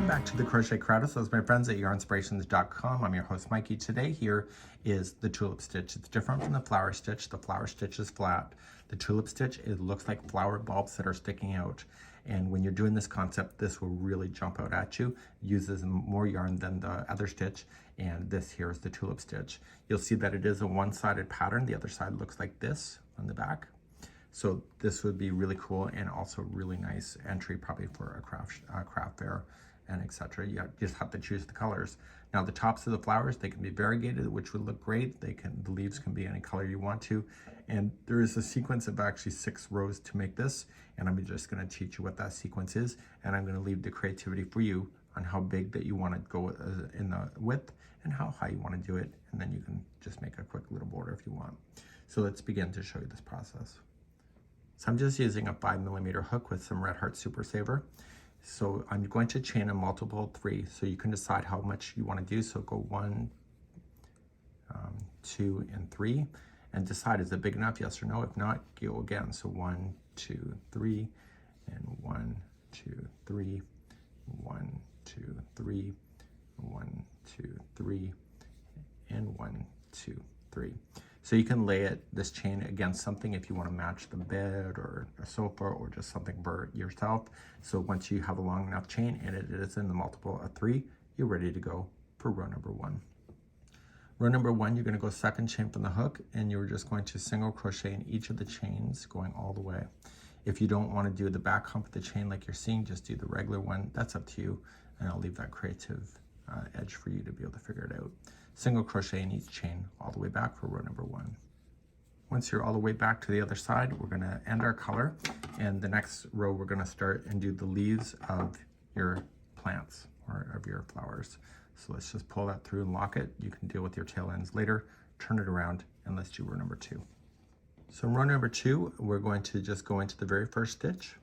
back to the Crochet Crowd. So, my friends at yarnspirations.com. I'm your host, Mikey. Today here is the tulip stitch. It's different from the flower stitch. The flower stitch is flat. The tulip stitch, it looks like flower bulbs that are sticking out. And when you're doing this concept, this will really jump out at you. It uses more yarn than the other stitch. And this here is the tulip stitch. You'll see that it is a one-sided pattern. The other side looks like this on the back. So this would be really cool and also really nice entry probably for a craft fair and etc. You just have to choose the colors. Now the tops of the flowers, they can be variegated, which would look great. The leaves can be any color you want to. And there is a sequence of actually 6 rows to make this. And I'm just gonna teach you what that sequence is. And I'm gonna leave the creativity for you on how big that you wanna go in the width and how high you wanna do it. And then you can just make a quick little border if you want. So let's begin to show you this process. So I'm just using a 5mm hook with some Red Heart Super Saver. So I'm going to chain a multiple 3, so you can decide how much you want to do. So go 1, 2, and 3, and decide, is it big enough, yes or no? If not, go again. So 1, 2, 3, and 1, 2, 3, 1, 2, 3, 1, 2, 3, and 1, 2, 3. So you can lay this chain against something if you want to match the bed or a sofa or just something for yourself. So once you have a long enough chain and it is in the multiple of 3, you're ready to go for row number 1. Row number 1, you're going to go second chain from the hook, and you're just going to single crochet in each of the chains going all the way. If you don't want to do the back hump of the chain like you're seeing, just do the regular one. That's up to you, and I'll leave that creative edge for you to be able to figure it out. Single crochet in each chain all the way back for row number 1. Once you're all the way back to the other side, we're going to end our color, and the next row we're going to start and do the leaves of your plants or of your flowers. So let's just pull that through and lock it. You can deal with your tail ends later. Turn it around and let's do row number 2. So in row number 2, we're going to just go into the very first stitch,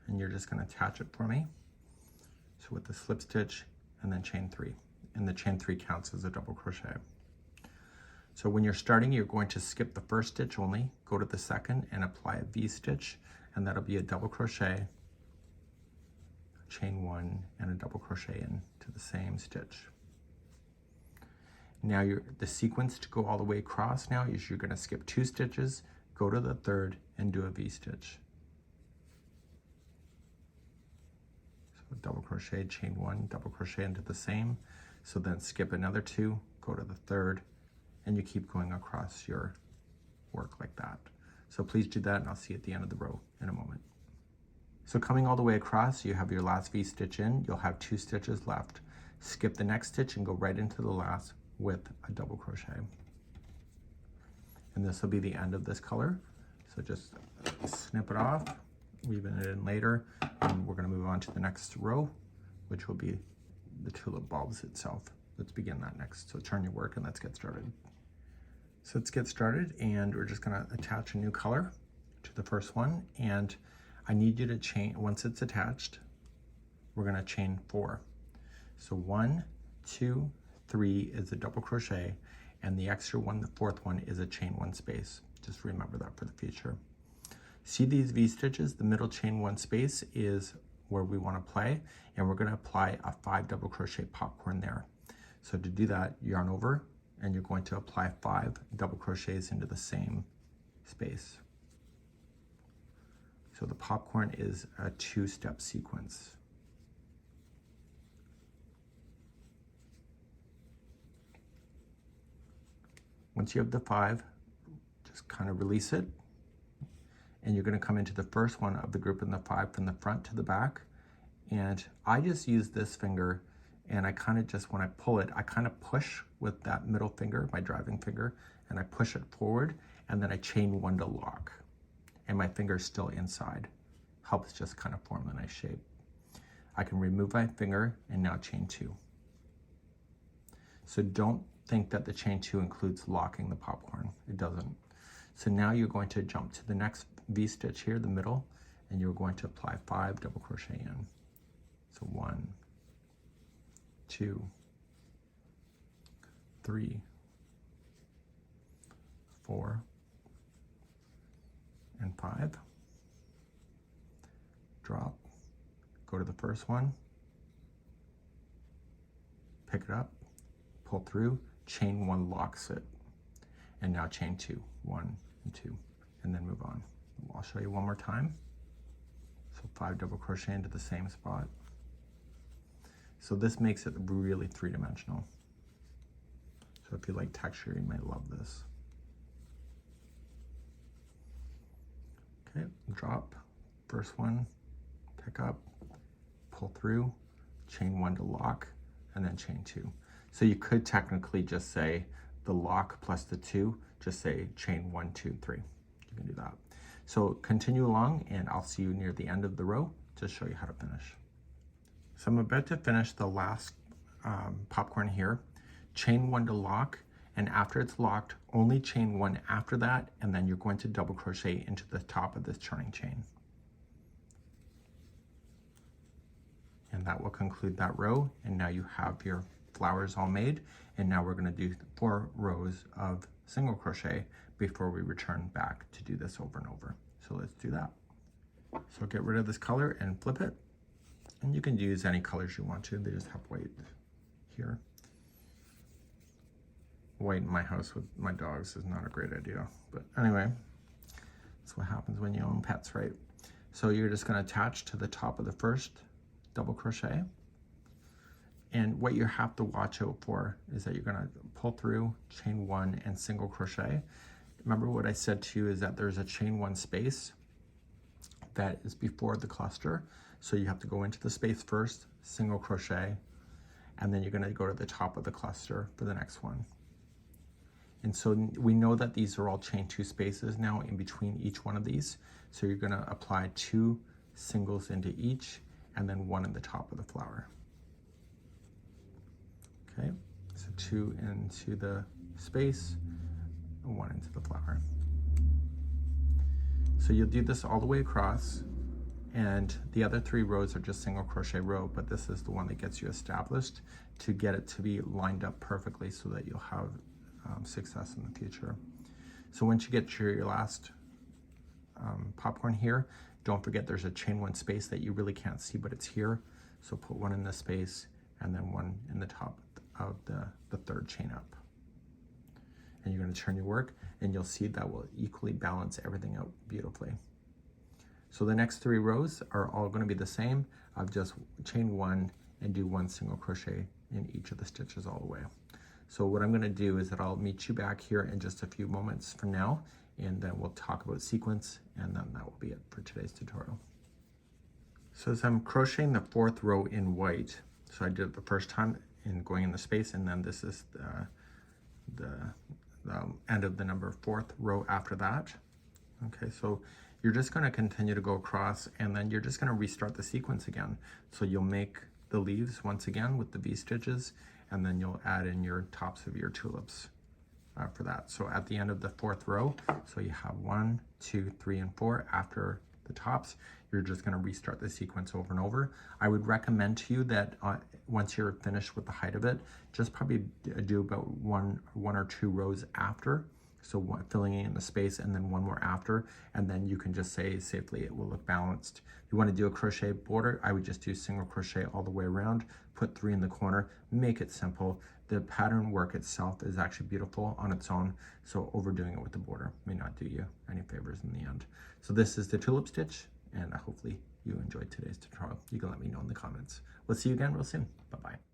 and you're just going to attach it for me. So with the slip stitch and then chain 3. And the chain 3 counts as a double crochet. So when you're starting, you're going to skip the first stitch only, go to the second and apply a V stitch, and that'll be a double crochet, chain 1, and a double crochet into the same stitch. Now the sequence to go all the way across now is you're going to skip 2 stitches, go to the third, and do a V stitch. So double crochet, chain 1, double crochet into the same. So then skip another 2, go to the third, and you keep going across your work like that. So please do that, and I'll see you at the end of the row in a moment. So coming all the way across, you have your last V stitch in, you'll have 2 stitches left. Skip the next stitch and go right into the last with a double crochet. And this will be the end of this color. So just snip it off, weaving it in later, and we're gonna move on to the next row, which will be the tulip bulbs itself. Let's begin that next. So turn your work and let's get started. So let's get started, and we're just gonna attach a new color to the first one, and I need you to chain, once it's attached, we're gonna chain 4. So 1, 2, 3 is a double crochet, and the extra one, the 4th one, is a chain 1 space. Just remember that for the future. See these V stitches? The middle chain 1 space is where we want to play, and we're going to apply a 5 double crochet popcorn there. So to do that, yarn over, and you're going to apply 5 double crochets into the same space. So the popcorn is a 2-step sequence. Once you have the 5, just kind of release it, and you're going to come into the first one of the group in the 5 from the front to the back. And I just use this finger, and I kind of just, when I pull it, I kind of push with that middle finger, my driving finger, and I push it forward, and then I chain 1 to lock. And my finger's still inside. Helps just kind of form a nice shape. I can remove my finger and now chain 2. So don't think that the chain 2 includes locking the popcorn. It doesn't. So now you're going to jump to the next V stitch here, the middle, and you're going to apply 5 double crochet in. So 1, 2, 3, 4, and 5. Drop, go to the first one, pick it up, pull through, chain 1 locks it, and now chain 2, 1 and 2, and then move on. I'll show you one more time. So 5 double crochet into the same spot. So this makes it really three-dimensional. So if you like texture, you might love this. Okay, drop, first one, pick up, pull through, chain 1 to lock, and then chain 2. So you could technically just say the lock plus the 2, just say chain 1, 2, 3. You can do that. So continue along, and I'll see you near the end of the row to show you how to finish. So I'm about to finish the last popcorn here. Chain 1 to lock, and after it's locked, only chain 1 after that, and then you're going to double crochet into the top of this turning chain. And that will conclude that row, and now you have your flowers all made, and now we're going to do 4 rows of single crochet before we return back to do this over and over. So let's do that. So get rid of this color and flip it, and you can use any colors you want to. They just have white here. White in my house with my dogs is not a great idea, but anyway, that's what happens when you own pets, right? So you're just going to attach to the top of the first double crochet, and what you have to watch out for is that you're going to pull through, chain 1, and single crochet. Remember what I said to you is that there's a chain 1 space that is before the cluster, so you have to go into the space first, single crochet, and then you're going to go to the top of the cluster for the next one. And so we know that these are all chain 2 spaces now in between each one of these, so you're going to apply 2 singles into each, and then 1 in the top of the flower. Okay, so 2 into the space, and 1 into the flower. So you'll do this all the way across, and the other 3 rows are just single crochet row, but this is the one that gets you established to get it to be lined up perfectly so that you'll have success in the future. So once you get to your last popcorn here, don't forget there's a chain 1 space that you really can't see, but it's here. So put 1 in the space and then 1 in the top of the third chain up. And you're going to turn your work, and you'll see that will equally balance everything out beautifully. So the next 3 rows are all going to be the same. I've just chain 1 and do 1 single crochet in each of the stitches all the way. So what I'm going to do is that I'll meet you back here in just a few moments from now, and then we'll talk about sequence, and then that will be it for today's tutorial. So as I'm crocheting the 4th row in white, so I did it the first time in going in the space, and then this is the end of the number 4th row after that. Okay, so you're just going to continue to go across, and then you're just going to restart the sequence again. So you'll make the leaves once again with the V stitches, and then you'll add in your tops of your tulips for that. So at the end of the 4th row, so you have 1, 2, 3, and 4 after the tops, you're just going to restart the sequence over and over. I would recommend to you that once you're finished with the height of it, just probably do about one or 2 rows after. So filling in the space, and then 1 more after, and then you can just say safely it will look balanced. If you want to do a crochet border, I would just do single crochet all the way around, put 3 in the corner, make it simple. The pattern work itself is actually beautiful on its own, so overdoing it with the border may not do you any favors in the end. So this is the tulip stitch, and hopefully you enjoyed today's tutorial. You can let me know in the comments. We'll see you again real soon. Bye-bye.